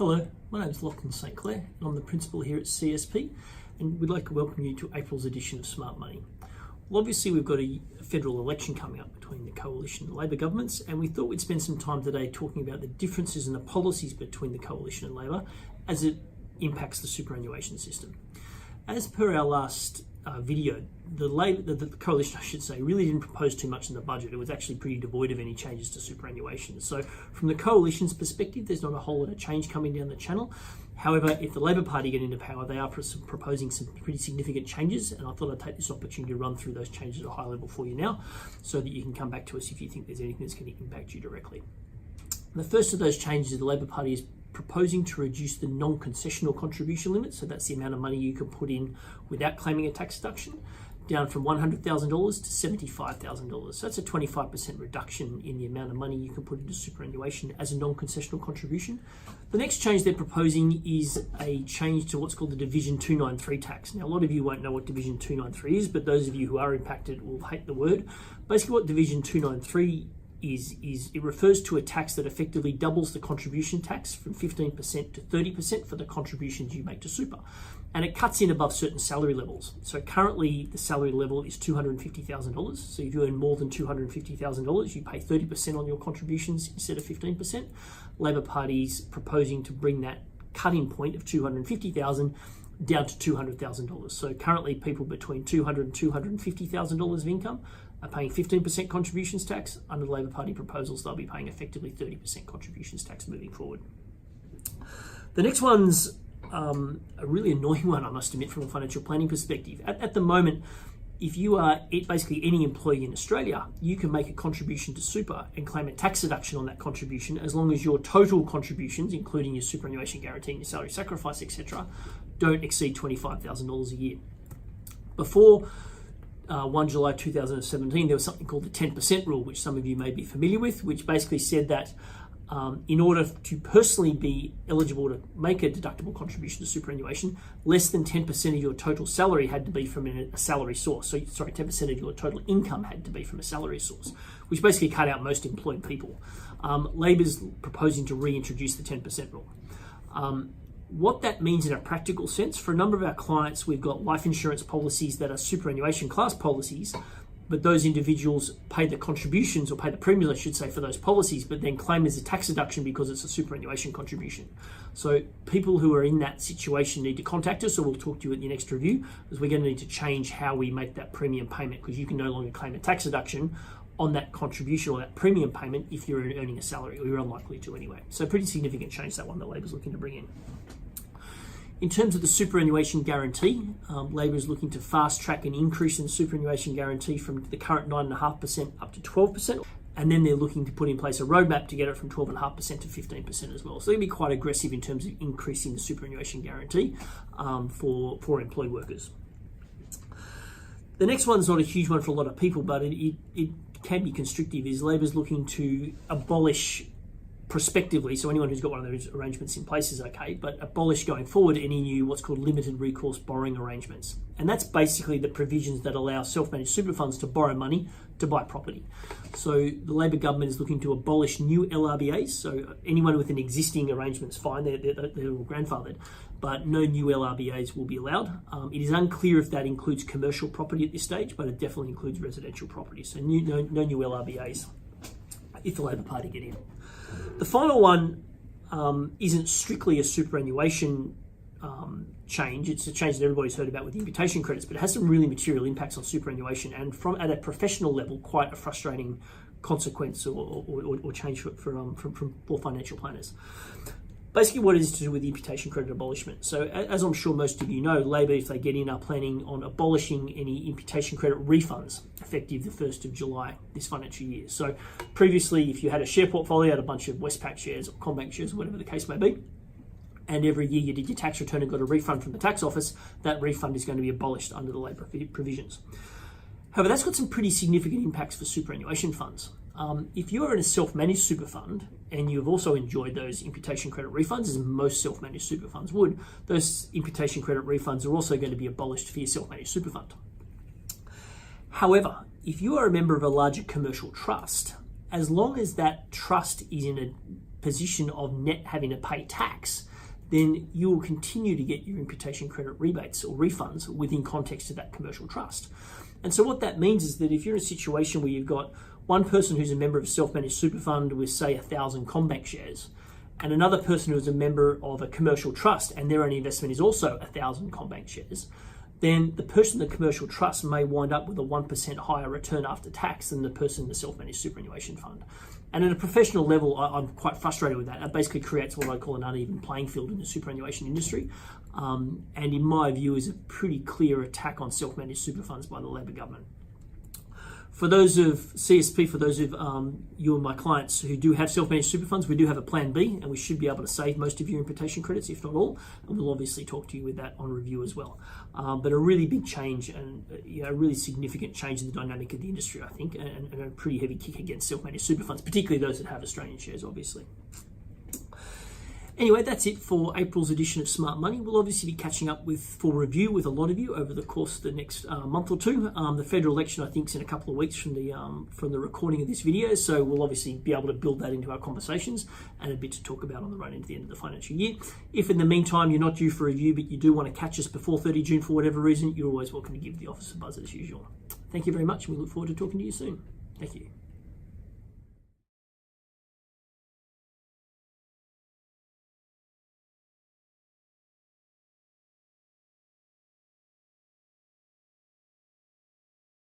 Hello, my name is Lachlan St Clair and I'm the principal here at CSP, and we'd like to welcome you to April's edition of Smart Money. Well, obviously we've got a federal election coming up between the Coalition and Labor governments, and we thought we'd spend some time today talking about the differences in the policies between the Coalition and Labor as it impacts the superannuation system. As per our last video, the Coalition, I should say, really didn't propose too much in the budget. It was actually pretty devoid of any changes to superannuation. So from the Coalition's perspective, there's not a whole lot of change coming down the channel. However, if the Labor Party get into power, they are proposing some pretty significant changes, and I thought I'd take this opportunity to run through those changes at a high level for you now, so that you can come back to us if you think there's anything that's going to impact you directly. The first of those changes, the Labor Party is proposing to reduce the non-concessional contribution limit, so that's the amount of money you can put in without claiming a tax deduction, down from $100,000 to $75,000. So that's a 25% reduction in the amount of money you can put into superannuation as a non-concessional contribution. The next change they're proposing is a change to what's called the Division 293 tax. Now, a lot of you won't know what Division 293 is, but those of you who are impacted will hate the word. Basically, what Division 293 is it refers to a tax that effectively doubles the contribution tax from 15% to 30% for the contributions you make to super. And it cuts in above certain salary levels. So currently the salary level is $250,000. So if you earn more than $250,000, you pay 30% on your contributions instead of 15%. Labor Party's proposing to bring that cut-in point of $250,000 down to $200,000. So currently people between $200,000 and $250,000 of income are paying 15% contributions tax. Under the Labor Party proposals, they'll be paying effectively 30% contributions tax moving forward. The next one's a really annoying one, I must admit, from a financial planning perspective. At the moment, if you are basically any employee in Australia, you can make a contribution to super and claim a tax deduction on that contribution as long as your total contributions, including your superannuation guarantee and your salary sacrifice, etc., don't exceed $25,000 a year. Before 1 July 2017, there was something called the 10% rule, which some of you may be familiar with, which basically said that in order to personally be eligible to make a deductible contribution to superannuation, less than 10% of your total salary had to be from a salary source. So, 10% of your total income had to be from a salary source, which basically cut out most employed people. Labor's proposing to reintroduce the 10% rule. What that means in a practical sense, for a number of our clients, we've got life insurance policies that are superannuation class policies, but those individuals pay the contributions, or pay the premiums, I should say, for those policies, but then claim as a tax deduction because it's a superannuation contribution. So people who are in that situation need to contact us, or we'll talk to you at the next review, because we're going to need to change how we make that premium payment, because you can no longer claim a tax deduction on that contribution or that premium payment if you're earning a salary, or you're unlikely to anyway. So pretty significant change, that one that Labor's looking to bring in. In terms of the superannuation guarantee, Labor is looking to fast track an increase in the superannuation guarantee from the current 9.5% up to 12%. And then they're looking to put in place a roadmap to get it from 12.5% to 15% as well. So they're going to be quite aggressive in terms of increasing the superannuation guarantee for employed workers. The next one's not a huge one for a lot of people, but it can be constrictive, is Labor's looking to abolish prospectively, so anyone who's got one of those arrangements in place is okay, but abolish going forward any new what's called limited recourse borrowing arrangements. And that's basically the provisions that allow self-managed super funds to borrow money to buy property. So the Labor government is looking to abolish new LRBAs, so anyone with an existing arrangement is fine, they're all grandfathered, but no new LRBAs will be allowed. It is unclear if that includes commercial property at this stage, but it definitely includes residential property, so no new LRBAs if the Labor Party get in. The final one isn't strictly a superannuation change. It's a change that everybody's heard about with the imputation credits, but it has some really material impacts on superannuation, and at a professional level, quite a frustrating consequence or change for financial planners. Basically what it is to do with the imputation credit abolishment. So as I'm sure most of you know, Labor, if they get in, are planning on abolishing any imputation credit refunds effective the 1st of July this financial year. So previously, if you had a share portfolio, had a bunch of Westpac shares or CommBank shares, whatever the case may be, and every year you did your tax return and got a refund from the tax office, that refund is going to be abolished under the Labor provisions. However, that's got some pretty significant impacts for superannuation funds. If you are in a self-managed super fund and you've also enjoyed those imputation credit refunds, as most self-managed super funds would, those imputation credit refunds are also going to be abolished for your self-managed super fund. However, if you are a member of a larger commercial trust, as long as that trust is in a position of net having to pay tax, then you will continue to get your imputation credit rebates or refunds within context of that commercial trust. And so what that means is that if you're in a situation where you've got one person who's a member of a self-managed super fund with, say, 1,000 CommBank shares, and another person who is a member of a commercial trust and their only investment is also 1,000 CommBank shares, then the person in the commercial trust may wind up with a 1% higher return after tax than the person in the self-managed superannuation fund. And at a professional level, I'm quite frustrated with that. It basically creates what I call an uneven playing field in the superannuation industry. And in my view, is a pretty clear attack on self-managed super funds by the Labor government. For those of CSP, for those of you and my clients who do have self-managed super funds, we do have a plan B, and we should be able to save most of your imputation credits, if not all, and we'll obviously talk to you with that on review as well. But a really big change and a really significant change in the dynamic of the industry, I think, and a pretty heavy kick against self-managed super funds, particularly those that have Australian shares, obviously. Anyway, that's it for April's edition of Smart Money. We'll obviously be catching up for review with a lot of you over the course of the next month or two. The federal election, I think, is in a couple of weeks from the recording of this video, so we'll obviously be able to build that into our conversations and a bit to talk about on the road into the end of the financial year. If in the meantime you're not due for review, but you do want to catch us before 30 June for whatever reason, you're always welcome to give the office a buzz as usual. Thank you very much, and we look forward to talking to you soon. Thank you.